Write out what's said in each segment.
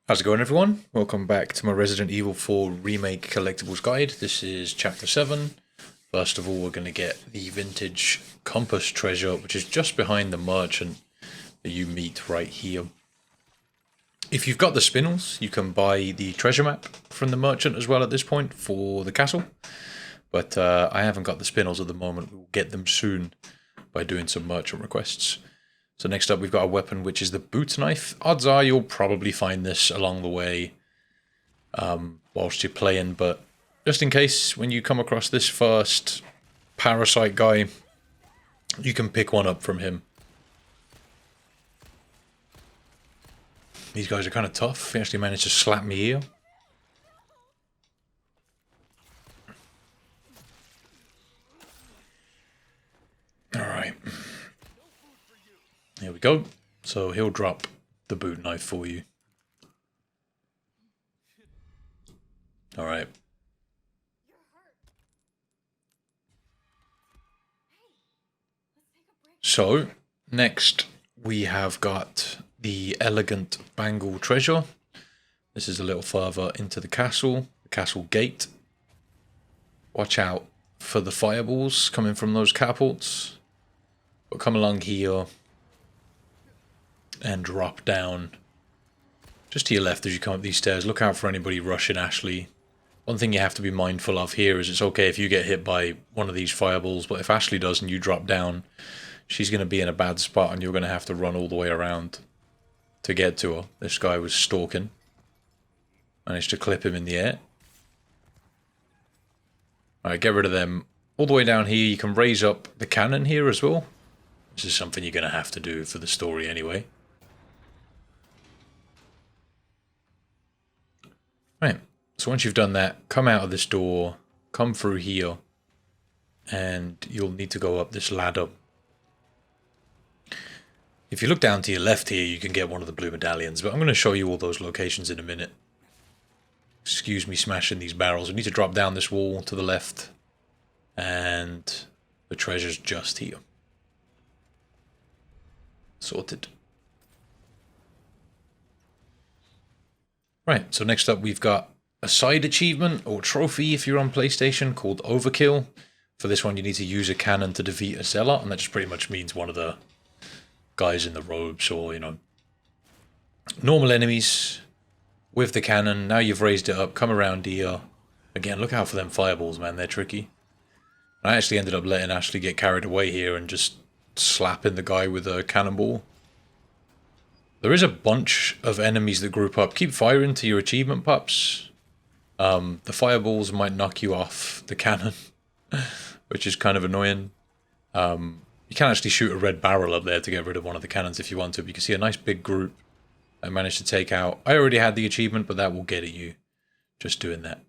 How's it going, everyone? Welcome back to my Resident Evil 4 Remake Collectibles guide. This is Chapter 7. First of all, we're going to get the vintage compass treasure, which is just behind the merchant that you meet right here. If you've got the Spinels, you can buy the treasure map from the merchant as well at this point for the castle. But I haven't got the Spinels at the moment. We'll get them soon by doing some merchant requests. So next up we've got a weapon which is the boot knife. Odds are you'll probably find this along the way whilst you're playing, but just in case, when you come across this first parasite guy, you can pick one up from him. These guys are kind of tough. He actually managed to slap me here. Alright. Here we go. So he'll drop the boot knife for you. Alright. So, next we have got the elegant Bangle treasure. This is a little further into the castle gate. Watch out for the fireballs coming from those catapults. But come along here and drop down just to your left as you come up these stairs. Look out for anybody rushing Ashley. One thing you have to be mindful of here is it's okay if you get hit by one of these fireballs, but if Ashley does and you drop down, she's going to be in a bad spot and you're going to have to run all the way around to get to her. This guy was stalking. Managed to clip him in the air. Alright, get rid of them. All the way down here, you can raise up the cannon here as well. This is something you're going to have to do for the story anyway. Right, so once you've done that, come out of this door, come through here, and you'll need to go up this ladder. If you look down to your left here, you can get one of the blue medallions, but I'm going to show you all those locations in a minute. Excuse me smashing these barrels. We need to drop down this wall to the left, and the treasure's just here. Sorted. Right, so next up we've got a side achievement, or trophy if you're on PlayStation, called Overkill. For this one you need to use a cannon to defeat a zealot, and that just pretty much means one of the guys in the robes, or, you know, normal enemies with the cannon. Now you've raised it up, come around here. Again, look out for them fireballs, man, they're tricky. I actually ended up letting Ashley get carried away here and just slapping the guy with a cannonball. There is a bunch of enemies that group up. Keep firing to your achievement pups. The fireballs might knock you off the cannon, which is kind of annoying. You can actually shoot a red barrel up there to get rid of one of the cannons if you want to. But you can see a nice big group I managed to take out. I already had the achievement, but that will get at you just doing that.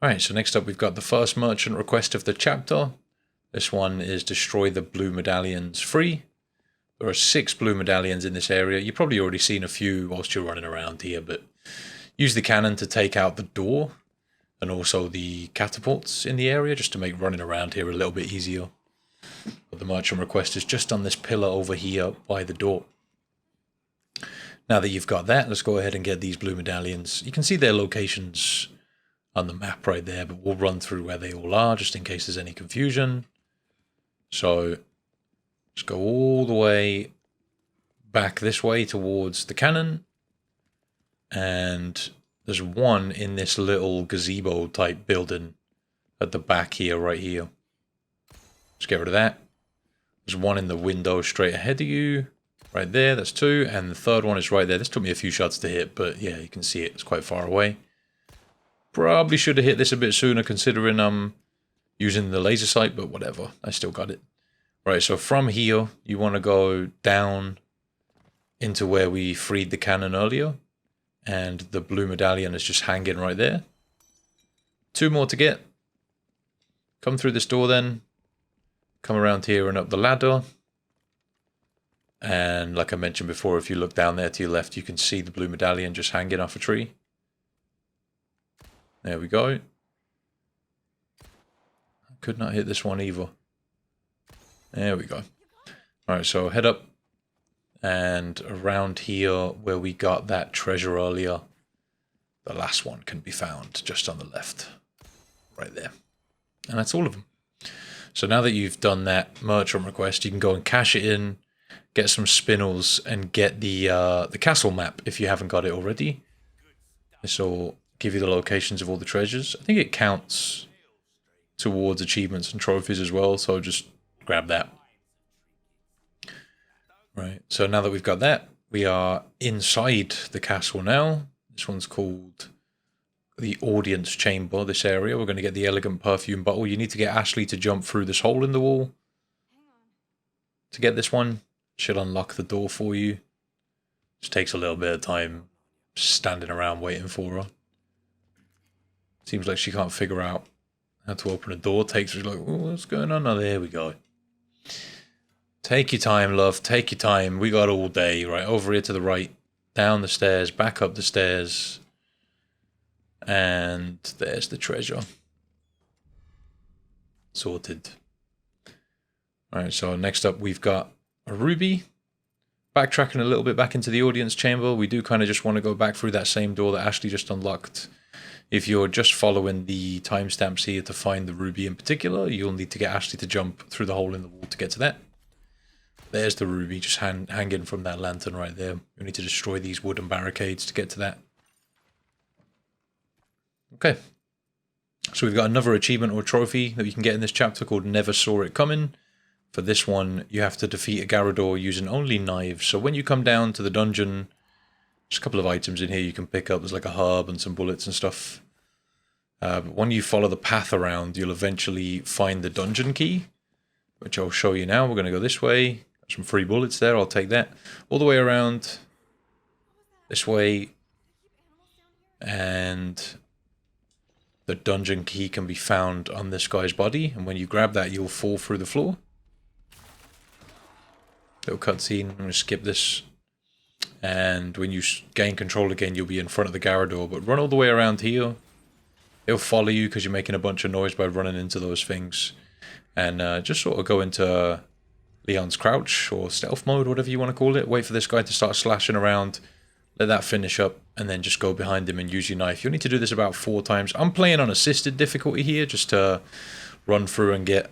Alright, so next up we've got the first merchant request of the chapter. This one is destroy the blue medallions free. There are 6 blue medallions in this area. You've probably already seen a few whilst you're running around here, but use the cannon to take out the door and also the catapults in the area just to make running around here a little bit easier. But the merchant request is just on this pillar over here by the door. Now that you've got that, let's go ahead and get these blue medallions. You can see their locations on the map right there, but we'll run through where they all are just in case there's any confusion. So just go all the way back this way towards the cannon. And there's one in this little gazebo type building at the back here, right here. Just get rid of that. There's one in the window straight ahead of you. Right there, that's 2. And the third one is right there. This took me a few shots to hit, but yeah, you can see it. It's quite far away. Probably should have hit this a bit sooner considering I'm using the laser sight, but whatever. I still got it. Right, so from here, you want to go down into where we freed the cannon earlier. And the blue medallion is just hanging right there. 2 more to get. Come through this door then. Come around here and up the ladder. And like I mentioned before, if you look down there to your left, you can see the blue medallion just hanging off a tree. There we go. Could not hit this one either. There we go. Alright, so head up And around here where we got that treasure earlier, the last one can be found just on the left. Right there. And that's all of them. So now that you've done that merchant request, you can go and cash it in, get some spinels, and get the castle map if you haven't got it already. This will give you the locations of all the treasures. I think it counts towards achievements and trophies as well, so just grab that. Right, so now that we've got that, we are inside the castle now. This one's called the audience chamber, this area. We're going to get the elegant perfume bottle. You need to get Ashley to jump through this hole in the wall to get this one. She'll unlock the door for you. Just takes a little bit of time standing around waiting for her. Seems like she can't figure out how to open a door. Takes her like, oh, what's going on? Oh, there we go. Take your time, love. Take your time. We got all day. Right, over here to the right. Down the stairs. Back up the stairs. And there's the treasure. Sorted. Alright, so next up we've got a ruby. Backtracking a little bit back into the audience chamber. We do kind of just want to go back through that same door that Ashley just unlocked. If you're just following the timestamps here to find the ruby in particular, you'll need to get Ashley to jump through the hole in the wall to get to that. There's the ruby just hanging from that lantern right there. You need to destroy these wooden barricades to get to that. Okay. So we've got another achievement or trophy that you can get in this chapter called Never Saw It Coming. For this one, you have to defeat a Garrador using only knives. So when you come down to the dungeon, there's a couple of items in here you can pick up. There's like a herb and some bullets and stuff. But when you follow the path around, you'll eventually find the dungeon key, which I'll show you now. We're going to go this way. Some free bullets there, I'll take that. All the way around this way. And the dungeon key can be found on this guy's body. And when you grab that, you'll fall through the floor. Little cutscene. I'm going to skip this. And when you gain control again, you'll be in front of the Garrador. But run all the way around here. It'll follow you because you're making a bunch of noise by running into those things. And just sort of go into Leon's crouch or stealth mode, whatever you want to call it. Wait for this guy to start slashing around. Let that finish up. And then just go behind him and use your knife. You'll need to do this about 4 times. I'm playing on assisted difficulty here just to run through and get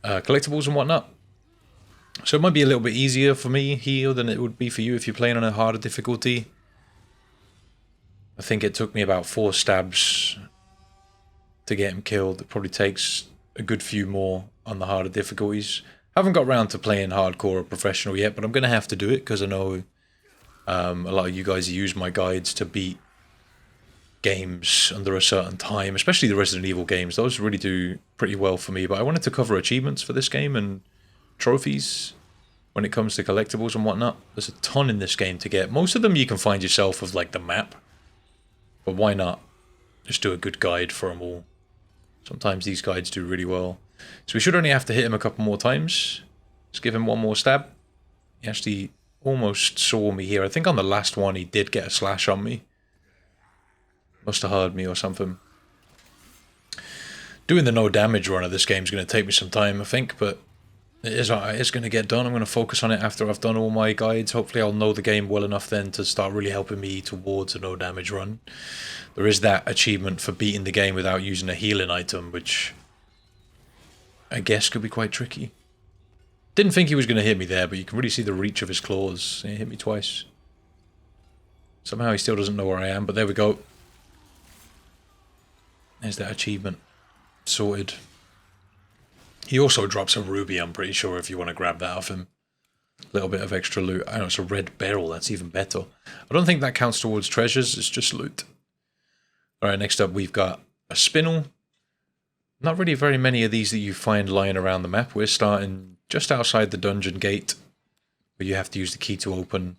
collectibles and whatnot. So it might be a little bit easier for me here than it would be for you if you're playing on a harder difficulty. I think it took me about 4 stabs to get him killed. It probably takes a good few more on the harder difficulties. I haven't got around to playing hardcore or professional yet, but I'm going to have to do it because I know a lot of you guys use my guides to beat games under a certain time, especially the Resident Evil games. Those really do pretty well for me, but I wanted to cover achievements for this game and trophies when it comes to collectibles and whatnot. There's a ton in this game to get. Most of them you can find yourself with like the map, but why not just do a good guide for them all? Sometimes these guides do really well. So we should only have to hit him a couple more times. Let's give him one more stab. He actually almost saw me here. I think on the last one he did get a slash on me. Must have heard me or something. Doing the no damage run of this game is going to take me some time, I think, but it is going to get done. I'm going to focus on it after I've done all my guides. Hopefully I'll know the game well enough then to start really helping me towards a no damage run. There is that achievement for beating the game without using a healing item, which I guess could be quite tricky. Didn't think he was going to hit me there, but you can really see the reach of his claws. He hit me twice. Somehow he still doesn't know where I am, but there we go. There's that achievement. Sorted. He also drops a ruby, I'm pretty sure, if you want to grab that off him. A little bit of extra loot. I know it's a red barrel, that's even better. I don't think that counts towards treasures, it's just loot. Alright, next up we've got a Spinel. Not really very many of these that you find lying around the map. We're starting just outside the dungeon gate, where you have to use the key to open.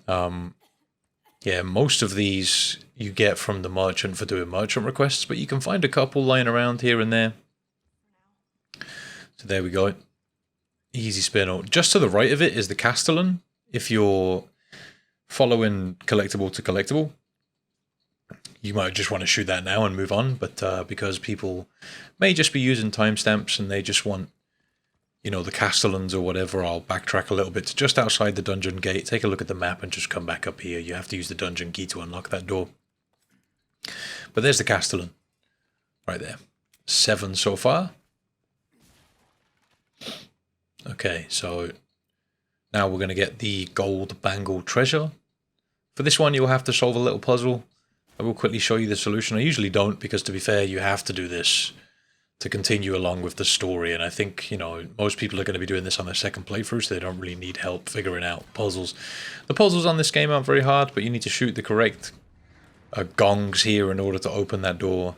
Yeah, most of these you get from the merchant for doing merchant requests, but you can find a couple lying around here and there. So there we go. Easy Spinel. Just to the right of it is the Castellan, if you're following collectible to collectible. You might just want to shoot that now and move on, but because people may just be using timestamps and they just want, you know, the Castellans or whatever, I'll backtrack a little bit to just outside the dungeon gate, take a look at the map and just come back up here. You have to use the dungeon key to unlock that door. But there's the Castellan. Right there. 7 so far. Okay, so now we're going to get the gold Bangle treasure. For this one, you'll have to solve a little puzzle. I will quickly show you the solution. I usually don't, because to be fair, you have to do this to continue along with the story. And I think, you know, most people are going to be doing this on their second playthrough, so they don't really need help figuring out puzzles. The puzzles on this game aren't very hard, but you need to shoot the correct gongs here in order to open that door.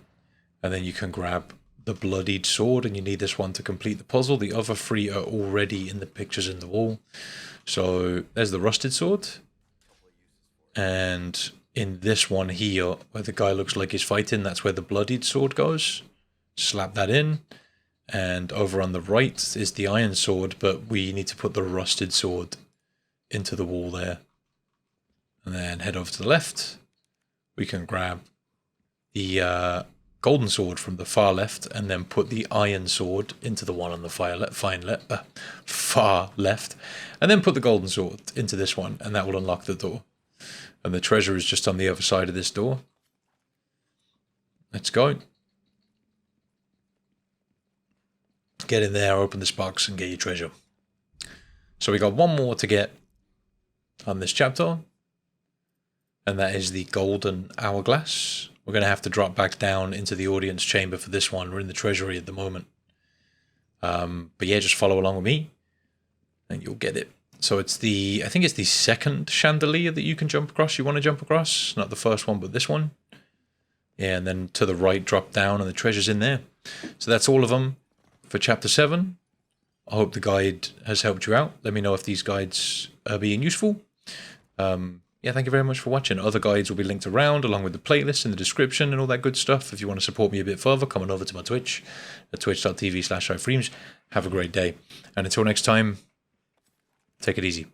And then you can grab the bloodied sword, and you need this one to complete the puzzle. The other 3 are already in the pictures in the wall. So there's the rusted sword. And in this one here, where the guy looks like he's fighting, that's where the bloodied sword goes. Slap that in. And over on the right is the iron sword, but we need to put the rusted sword into the wall there. And then head over to the left. We can grab the golden sword from the far left, and then put the iron sword into the one on the far left, and then put the golden sword into this one, and that will unlock the door. And the treasure is just on the other side of this door. Let's go. Get in there, open this box, and get your treasure. So we got one more to get on this chapter, and that is the golden hourglass. We're going to have to drop back down into the audience chamber for this one. We're in the treasury at the moment. But yeah, just follow along with me and you'll get it. So it's I think it's the second chandelier that you can jump across. You want to jump across, not the first one, but this one. Yeah, and then to the right, drop down, and the treasure's in there. So that's all of them for chapter 7. I hope the guide has helped you out. Let me know if these guides are being useful. Yeah, thank you very much for watching. Other guides will be linked around, along with the playlist in the description and all that good stuff. If you want to support me a bit further, come on over to my Twitch at twitch.tv/ifreams. Have a great day. And until next time, take it easy.